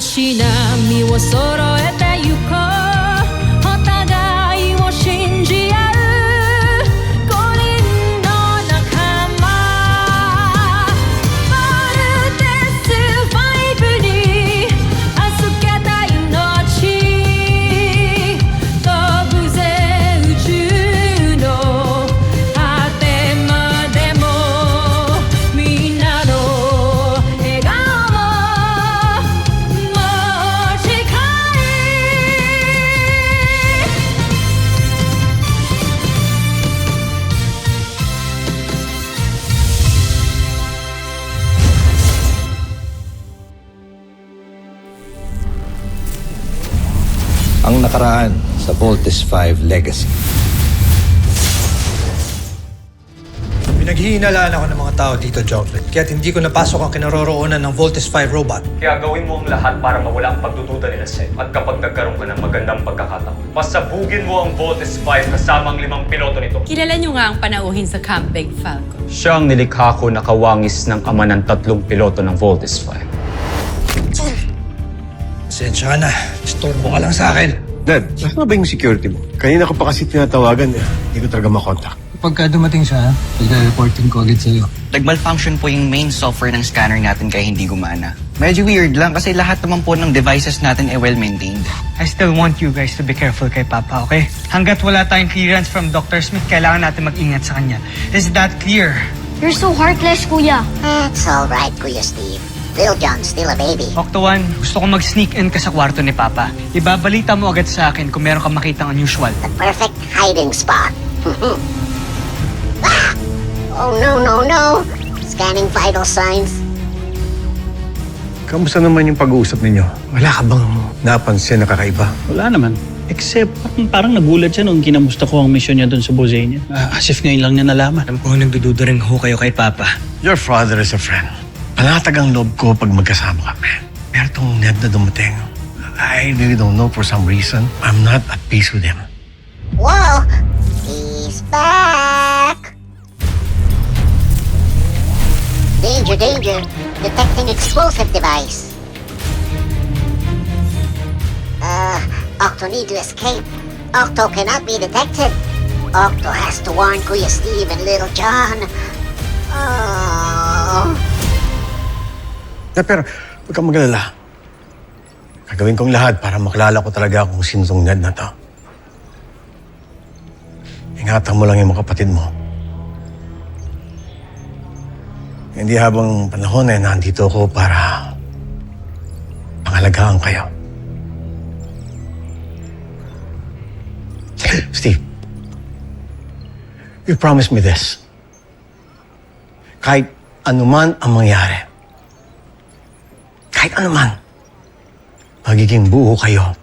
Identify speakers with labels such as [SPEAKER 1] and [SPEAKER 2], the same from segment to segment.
[SPEAKER 1] し波を揃えてゆこうお互いを信じ合う五人の仲間ボルテス5に預けた命飛ぶぜ宇宙の果てまでもみんなの笑顔
[SPEAKER 2] Ang nakaraan sa Voltes 5 Legacy.
[SPEAKER 3] Pinaghihinalaan ako ng mga tao dito, Joplin. Kaya't hindi ko napasok ang kinaroroonan ng Voltes 5 robot.
[SPEAKER 4] Kaya gawin mo ang lahat para mawala ang pagdududa nila sa'yo. At kapag nagkaroon ka ng magandang pagkakataon, pasabugin mo ang Voltes 5 kasama ang 5 piloto nito.
[SPEAKER 1] Kilala niyo nga ang panauhin sa Camp Big Falcon.
[SPEAKER 4] Siya ang nilikha ko na kawangis ng ama ng 3 piloto ng Voltes 5.
[SPEAKER 3] Pasensya ka na. Istorbo ka lang sa akin.
[SPEAKER 5] Dad, nasaan ba yung security mo? Kanina ko pa kasi tinatawagan eh. Hindi ko talaga makontak.
[SPEAKER 3] Pagka dumating siya, pagka-reporting ko agad sa'yo.
[SPEAKER 6] Nag-malfunction po yung main software ng scanner natin kaya hindi gumana. Medyo weird lang kasi lahat naman po ng devices natin ay well-maintained.
[SPEAKER 7] I still want you guys to be careful kay Papa, okay? Hanggat wala tayong clearance from Dr. Smith, kailangan natin mag-ingat sa kanya. Is that clear?
[SPEAKER 8] You're so heartless, Kuya.
[SPEAKER 9] That's all right, Kuya Steve. Little John's still a baby.
[SPEAKER 7] Octo One, gusto ko mag-sneak in ka sa kwarto ni Papa. Ibabalita mo agad sa akin kung meron kang makitang unusual.
[SPEAKER 9] The perfect hiding spot. Ah! Oh, no. Scanning vital signs.
[SPEAKER 5] Kamusta naman yung pag-uusap ninyo? Wala ka bang napansin na kakaiba?
[SPEAKER 10] Wala naman. Except, parang nagulat siya nung kinamusta ko ang mission niya doon sa Bosnia. As if ngayon lang niya nalaman.
[SPEAKER 7] Alam ko nagdududa rin ho kayo kay Papa.
[SPEAKER 5] Your father is a friend. Panatag ang loob ko pag magkasama kami. Pero itong Ned na dumating, I really don't know for some reason. I'm not at peace with him.
[SPEAKER 9] Whoa! He's back! Danger. Detecting explosive device. Octo need to escape. Octo cannot be detected. Octo has to warn Kuya Steve and Little John. Oh...
[SPEAKER 5] Pero huwag kang magalala. Gagawin kong lahat para makilala ko talaga kung sino tong Ned na to. Ingatan mo lang yung mga kapatid mo. Hindi habang panahon ay nandito ako para pangalagaan kayo. Steve, you promised me this. Kahit anuman ang mangyari, kahit ano man, magiging buo kayo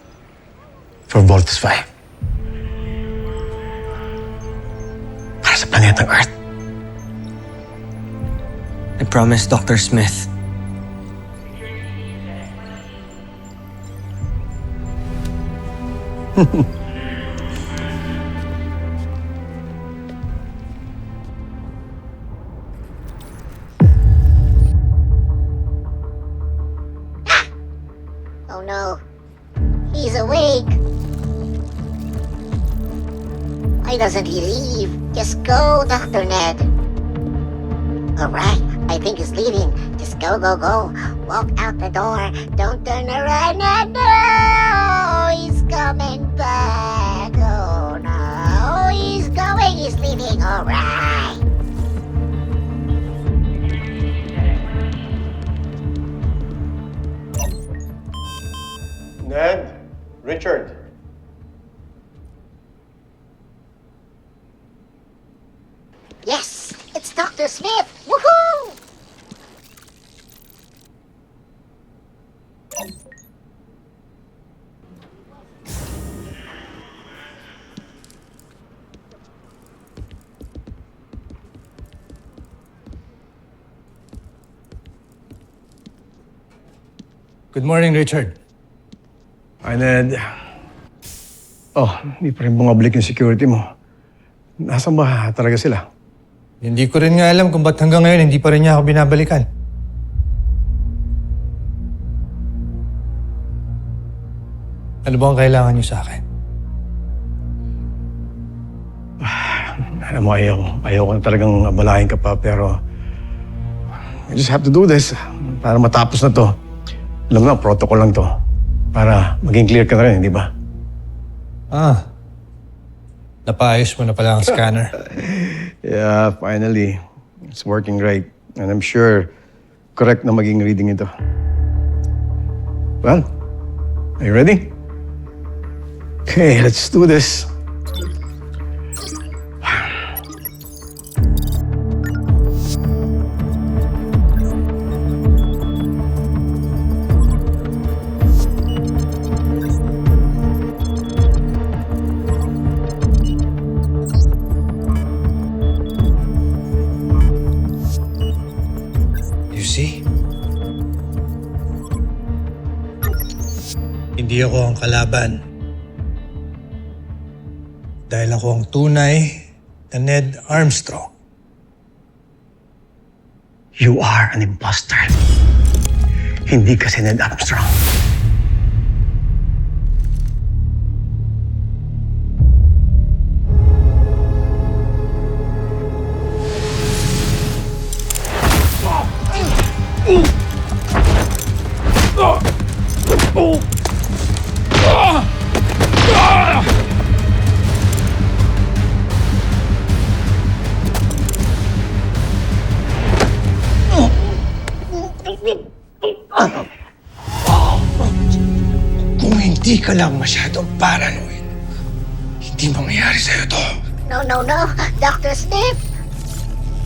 [SPEAKER 5] for Voltes 5. Para sa planetang Earth.
[SPEAKER 6] I promise, Dr. Smith.
[SPEAKER 9] Oh no. He's awake. Why doesn't he leave? Just go, Dr. Ned. Alright, I think he's leaving. Just go. Walk out the door. Don't turn around. No! He's coming back. Oh no. He's going. He's leaving. Alright.
[SPEAKER 5] Ned, Richard.
[SPEAKER 9] Yes, it's Dr. Smith. Woohoo!
[SPEAKER 3] Good morning, Richard.
[SPEAKER 5] Hi, Ned. Oh, hindi pa rin bumabalik yung security mo. Nasaan ba talaga sila?
[SPEAKER 3] Hindi ko rin nga alam kung ba't hanggang ngayon hindi pa rin niya ako binabalikan. Ano ba ang kailangan niyo sa akin?
[SPEAKER 5] Alam mo, ayaw ko na talagang abalahin ka pa, pero I just have to do this para matapos na to. Alam mo na, protocol lang to. Para maging clear ka na rin, di ba?
[SPEAKER 3] Napaayos mo na pala ang scanner.
[SPEAKER 5] Yeah, finally. It's working great. And I'm sure correct na maging reading ito. Well, are you ready? Okay, let's do this.
[SPEAKER 3] You see? Hindi ako ang kalaban. Dahil ako ang tunay na Ned Armstrong.
[SPEAKER 5] You are an imposter. Hindi ka si Ned Armstrong.
[SPEAKER 3] Kung hindi ka lang masyadong paranoid, hindi mangyayari sa'yo to.
[SPEAKER 9] No, no, no. Dr. Smith!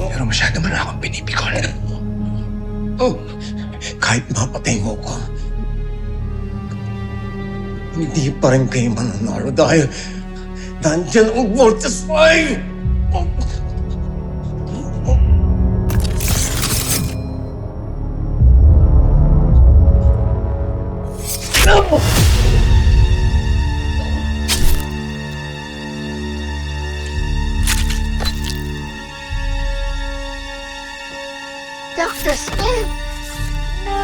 [SPEAKER 3] Pero masyado mo na akong pinipikon. Oh, kahit mapatay mo ko, hindi pa rin kayo mananalo dahil nandyan ang Voltes 5!
[SPEAKER 9] Dr. Smith! No!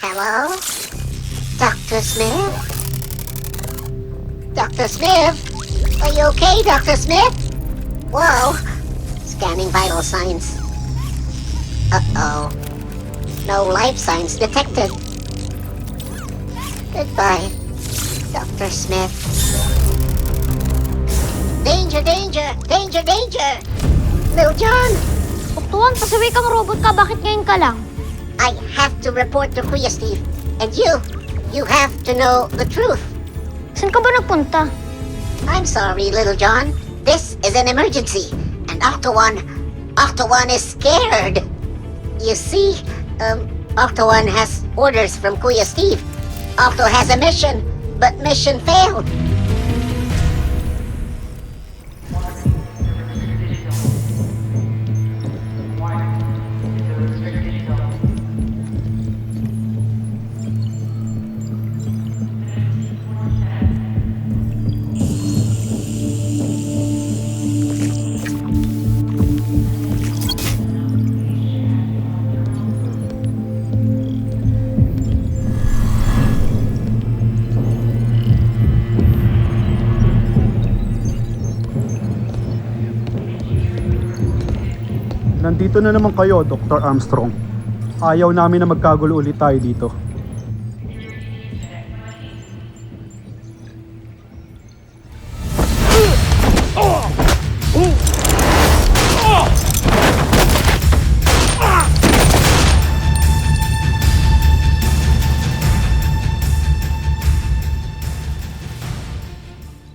[SPEAKER 9] Hello? Dr. Smith? Dr. Smith? Are you okay, Dr. Smith? Whoa. Scanning vital signs. Uh-oh. No life signs detected. Goodbye, Dr. Smith. Danger, danger! Danger, danger! Little John!
[SPEAKER 8] Tuktuan, pasaway kang robot ka. Bakit ngayon ka lang?
[SPEAKER 9] I have to report to Kuya Steve. And you have to know the truth.
[SPEAKER 8] Saan ka ba nagpunta?
[SPEAKER 9] I'm sorry, Little John. This is an emergency. And Octo-One is scared. You see, Octo-One has orders from Kuya Steve. Octo has a mission, but mission failed.
[SPEAKER 11] Andito na naman kayo, Dr. Armstrong. Ayaw namin na magkagulo ulit tayo dito.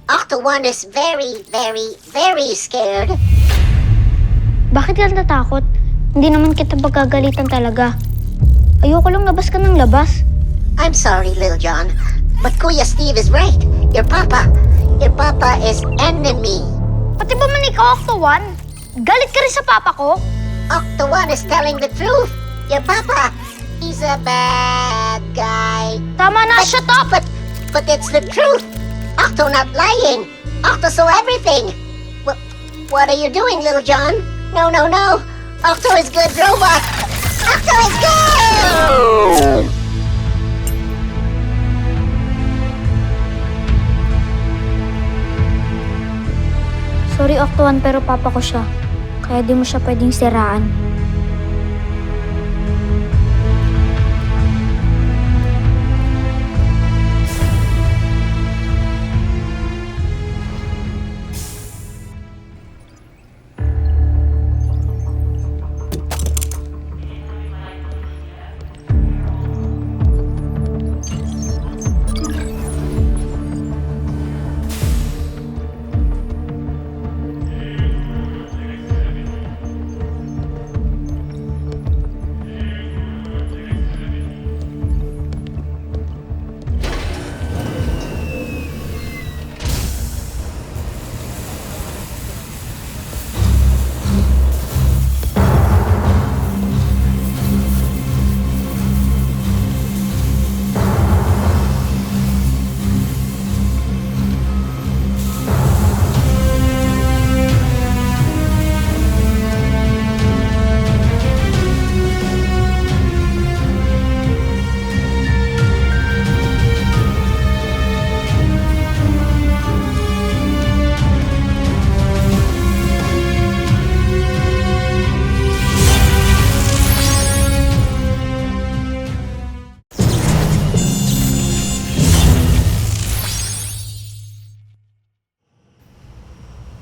[SPEAKER 9] Octo 1 is very, very, very scared.
[SPEAKER 8] Bakit ka natakot? Hindi naman kita pagkagalitan talaga. Ayoko lang labas ka ng labas.
[SPEAKER 9] I'm sorry, Lil John, but Kuya Steve is right. Your papa is enemy.
[SPEAKER 8] Pati ba man ikaw, Octo 1? Galit ka rin sa papa ko?
[SPEAKER 9] Octo 1 is telling the truth. Your papa, he's a bad guy.
[SPEAKER 8] Tama na, shut up!
[SPEAKER 9] But it's the truth. Octo not lying. Octo saw everything. What are you doing, Little John? No. Octo is good robot. Octo is good!
[SPEAKER 8] Sorry, Octo 1, pero papa ko siya. Kaya di mo siya pwedeng siraan.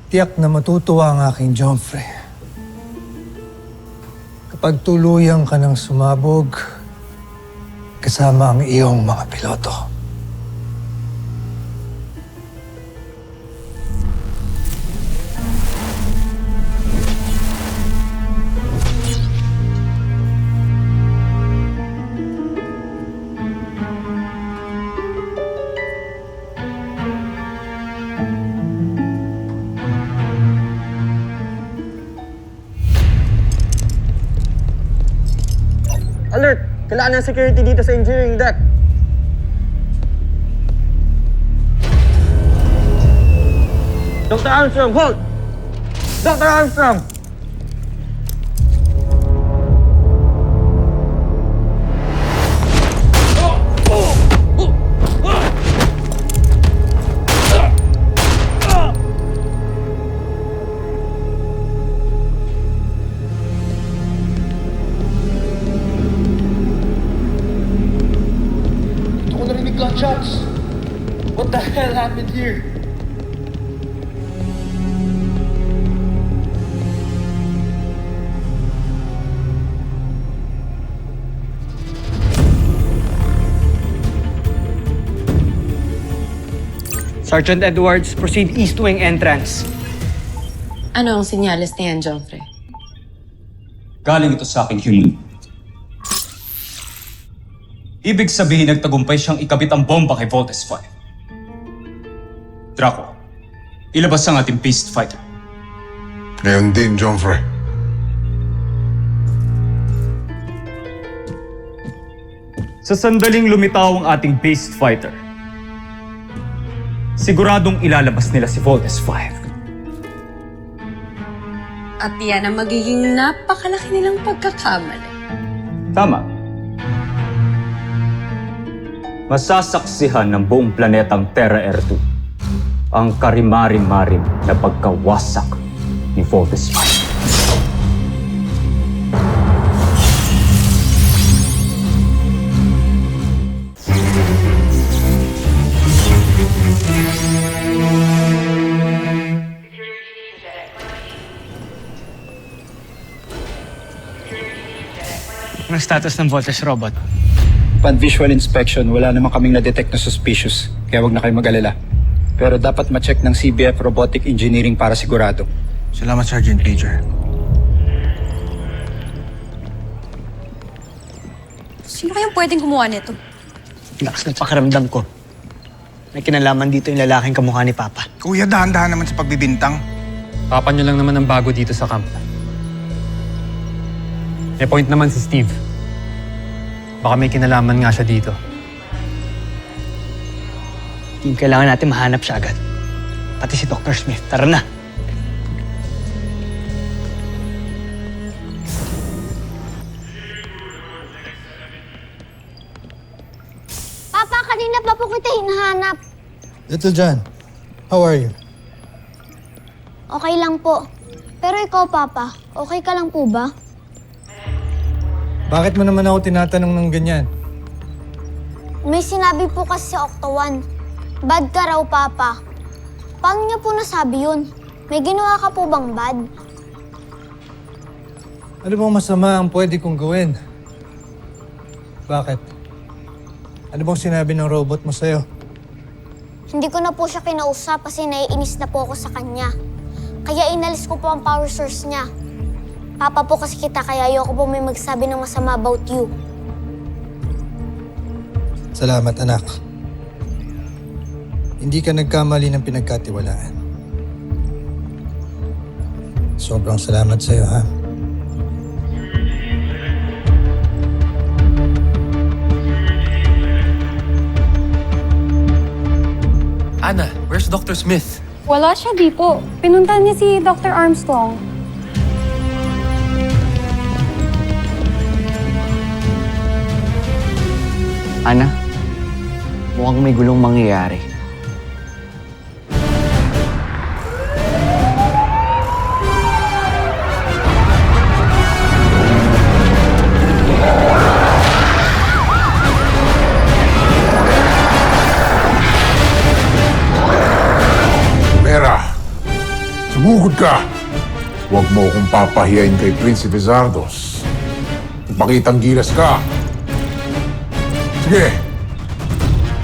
[SPEAKER 2] Tiyak na matutuwa ang aking Joffrey. Kapag tuluyan ka ng sumabog, kasama ang iyong mga piloto.
[SPEAKER 12] Alert! Kailangan ng security dito sa engineering deck. Dr. Armstrong, hold! Dr. Armstrong! Gunshots! What the hell happened here?
[SPEAKER 7] Sergeant Edwards, proceed east wing entrance.
[SPEAKER 1] Ano ang sinyalis na yan, Joffrey?
[SPEAKER 4] Galing ito sa aking human. Ibig sabihin nagtagumpay siyang ikabit ang bomba kay Voltes 5. Draco, ilabas ang ating beast fighter.
[SPEAKER 13] Ngayon din, Joffrey.
[SPEAKER 4] Sa sandaling lumitaw ang ating beast fighter, siguradong ilalabas nila si Voltes 5.
[SPEAKER 1] At yan ang magiging napakalaki nilang pagkakamali.
[SPEAKER 4] Tama. Masasaksihan ng buong planetang Terra Air 2 ang karimari-marim na pagkawasak ni Voltes 5.
[SPEAKER 7] Anong status ng voltage robot?
[SPEAKER 14] Upon visual inspection, wala naman kaming na-detect na suspicious, kaya wag na kayo mag-alala. Pero dapat ma-check ng CBF Robotic Engineering para sigurado.
[SPEAKER 6] Salamat, Sergeant Major.
[SPEAKER 1] Sino kayang pwedeng gumawa nito?
[SPEAKER 7] Lakas ng pakiramdam ko. May kinalaman dito yung lalaking kamukha ni Papa.
[SPEAKER 6] Kuya, dahan-dahan naman sa pagbibintang.
[SPEAKER 12] Papa nyo lang naman ang bago dito sa camp. May point naman si Steve. Baka may kinalaman nga siya dito.
[SPEAKER 7] Team, kailangan natin mahanap siya agad. Pati si Dr. Smith. Tara na.
[SPEAKER 8] Papa, kanina pa po kita hinahanap.
[SPEAKER 2] Little John, how are you?
[SPEAKER 8] Okay lang po. Pero ikaw, Papa, okay ka lang po ba?
[SPEAKER 2] Bakit mo naman ako tinatanong ng ganyan?
[SPEAKER 8] May sinabi po kasi sa Octo 1. Bad ka raw, Papa. Paano niyo po nasabi yun? May ginawa ka po bang bad?
[SPEAKER 2] Ano bang masama ang pwede kong gawin? Bakit? Ano bang sinabi ng robot mo sa'yo?
[SPEAKER 8] Hindi ko na po siya kinausap kasi naiinis na po ako sa kanya. Kaya inalis ko po ang power source niya. Papa po kasi kita kaya ayoko po may magsabi ng masama about you.
[SPEAKER 2] Salamat, anak. Hindi ka nagkamali ng pinagkatiwalaan. Sobrang salamat sa'yo, ha?
[SPEAKER 12] Anna, where's Dr. Smith?
[SPEAKER 1] Wala siya dito. Pinunta niya si Dr. Armstrong.
[SPEAKER 6] Ana, mukhang may gulong mangyayari.
[SPEAKER 13] Vera, sumugod ka. Huwag mo akong papahiyain kay Prinsipe Zardos. Magpakitang gilas ka. Sige,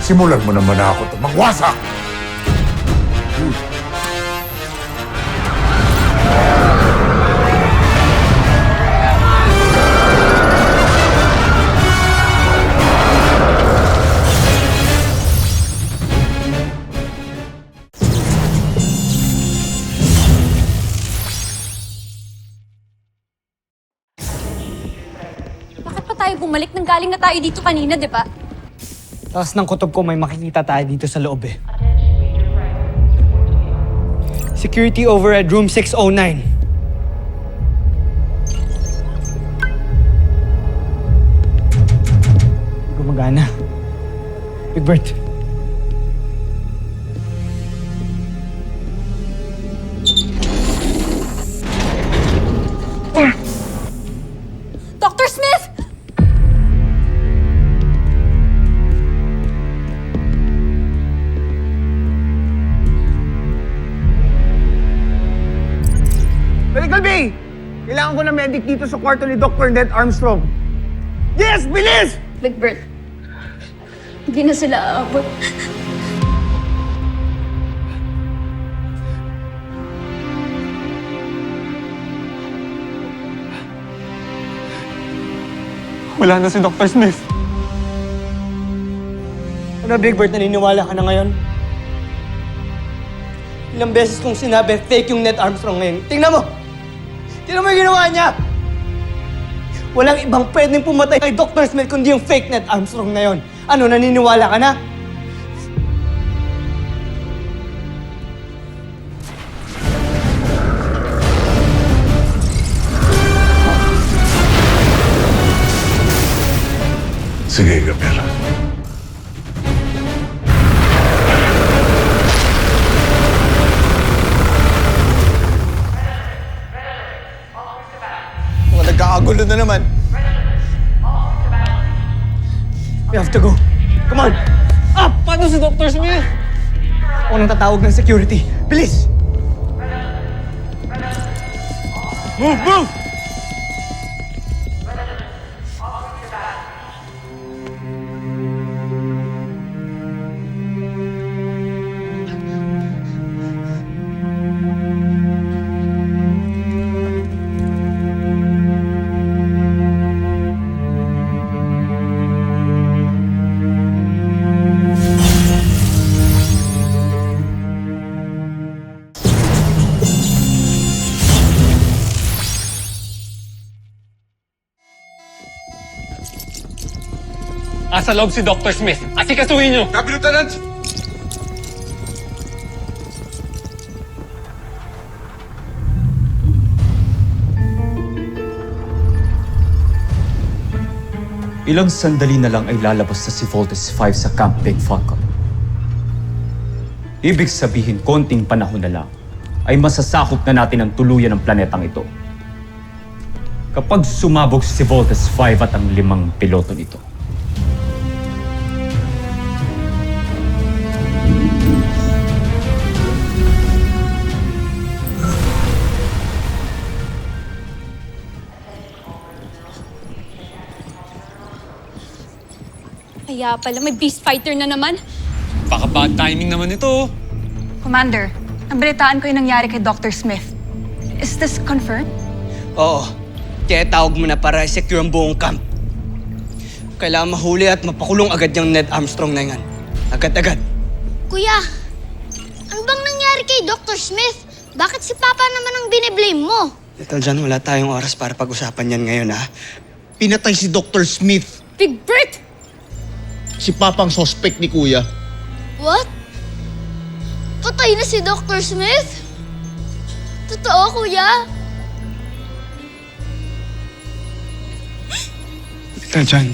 [SPEAKER 13] simulan mo naman ako magwasak!
[SPEAKER 1] Bakit pa tayo bumalik? Nanggaling na tayo dito kanina, di ba?
[SPEAKER 7] Taas ng kutob ko, may makikita tayo dito sa loob eh. Security overhead room 609. Gumagana. Big Bert.
[SPEAKER 1] Dr. Smith!
[SPEAKER 5] Medical Bay! Kailangan ko ng medic dito sa kwarto ni Dr. Ned Armstrong. Yes! Bilis!
[SPEAKER 1] Big Bert, hindi na sila aabot.
[SPEAKER 7] Wala na si Dr. Smith. Ano, Big Bert, naniniwala ka na ngayon? Ilang beses kong sinabi, fake yung Ned Armstrong ngayon. Tingnan mo! Tingnan mo yung ginawa niya! Walang ibang pwedeng pumatay kay Dr. Smith kundi yung fake Ned Armstrong na yun. Ano, naniniwala ka na?
[SPEAKER 13] Sige, Gabriela.
[SPEAKER 6] Nagkakagulo na naman.
[SPEAKER 7] We have to go. Come on! Ah! Paano si Dr. Smith? Ako nang tatawag ng security. Bilis! Move! Move!
[SPEAKER 4] Asa loob si Dr. Smith. Asikasuhin niyo!
[SPEAKER 13] Copy, Lieutenant!
[SPEAKER 4] Ilang sandali na lang ay lalabas na si Voltes 5 sa Camp Big Falcon. Ibig sabihin, konting panahon na lang ay masasakop na natin ang tuluyan ng planetang ito. Kapag sumabog si Voltes 5 at ang 5 piloto nito.
[SPEAKER 1] Kaya pala may beast fighter na naman.
[SPEAKER 4] Baka bad timing naman ito.
[SPEAKER 1] Commander, nabalitaan ko yung nangyari kay Dr. Smith. Is this confirmed?
[SPEAKER 7] Oo. Kaya tawag mo na para secure ang buong camp. Kailangan mahuli at mapakulong agad yung Ned Armstrong na yan. Agad-agad.
[SPEAKER 8] Kuya, ano bang nangyari kay Dr. Smith? Bakit si Papa naman ang biniblame mo?
[SPEAKER 7] Little John, wala tayong oras para pag-usapan yan ngayon, ha? Pinatay si Dr. Smith.
[SPEAKER 1] Big Brick!
[SPEAKER 3] Si Papa ang suspect ni Kuya.
[SPEAKER 8] What? Patay na si Dr. Smith? Totoo, Kuya?
[SPEAKER 7] Little John,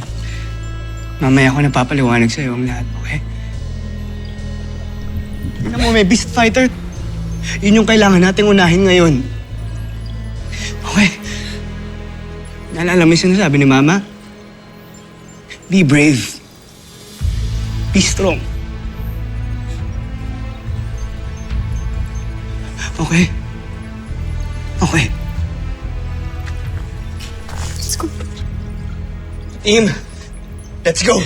[SPEAKER 7] mamaya ko napapaliwanag sa'yo ang lahat, okay? Tignan mo, may beast fighter. Yun yung kailangan nating unahin ngayon. Okay. Naalala mo yung sinasabi ni Mama? Be brave. Be strong. Okay? Okay.
[SPEAKER 8] Let's go.
[SPEAKER 7] Team, let's go.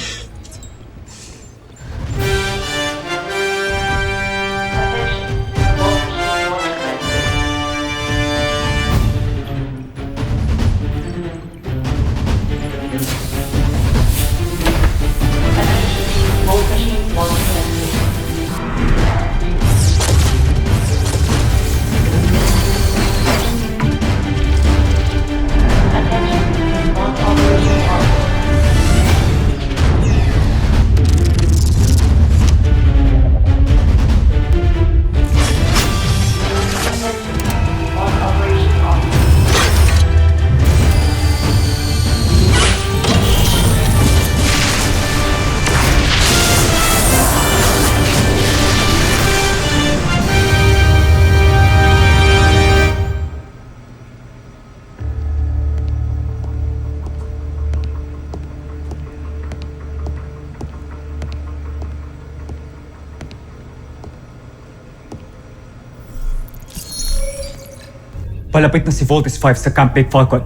[SPEAKER 4] Palapit na si Voltes 5 sa Camp Big Falcon.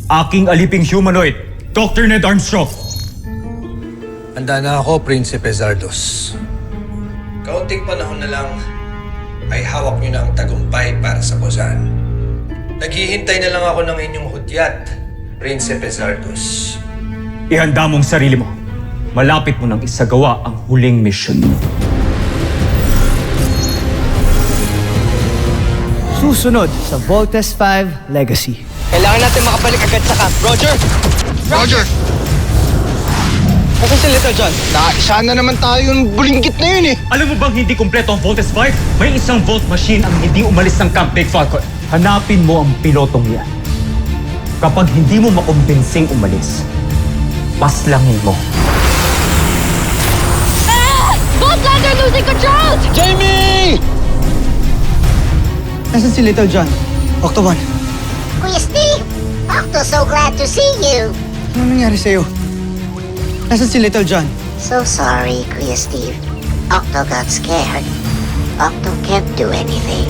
[SPEAKER 4] Aking aliping humanoid, Dr. Ned Armstrong.
[SPEAKER 2] Handa na ako, Prinsipe Zardos. Kaunting panahon na lang ay hawak niyo na ang tagumpay para sa Bozan. Naghihintay na lang ako ng inyong hudyat, Prinsipe Zardos.
[SPEAKER 4] Ihanda mong sarili mo. Malapit mo nang isagawa ang huling mission.
[SPEAKER 7] Susunod sa Voltes 5 Legacy. Kailangan natin makabalik agad sa camp. Roger?
[SPEAKER 13] Roger!
[SPEAKER 7] Nasaan si Little John?
[SPEAKER 3] Naisa na naman tayo yung bulinggit na yun eh.
[SPEAKER 4] Alam mo bang hindi kumpleto ang Voltes 5? May isang Volt machine ang hindi umalis ng Camp Big Falcon. Hanapin mo ang pilotong yan. Kapag hindi mo makumbinsing umalis, paslangin mo.
[SPEAKER 8] Both lads are losing control!
[SPEAKER 3] Jamie!
[SPEAKER 7] Nasaan si Little John? Octo 1.
[SPEAKER 9] Kuya Steve, Octo, so glad to see you.
[SPEAKER 7] Ano nangyari sa'yo? Nasaan si Little John?
[SPEAKER 9] So sorry, Kuya Steve. Octo got scared. Octo can't do anything.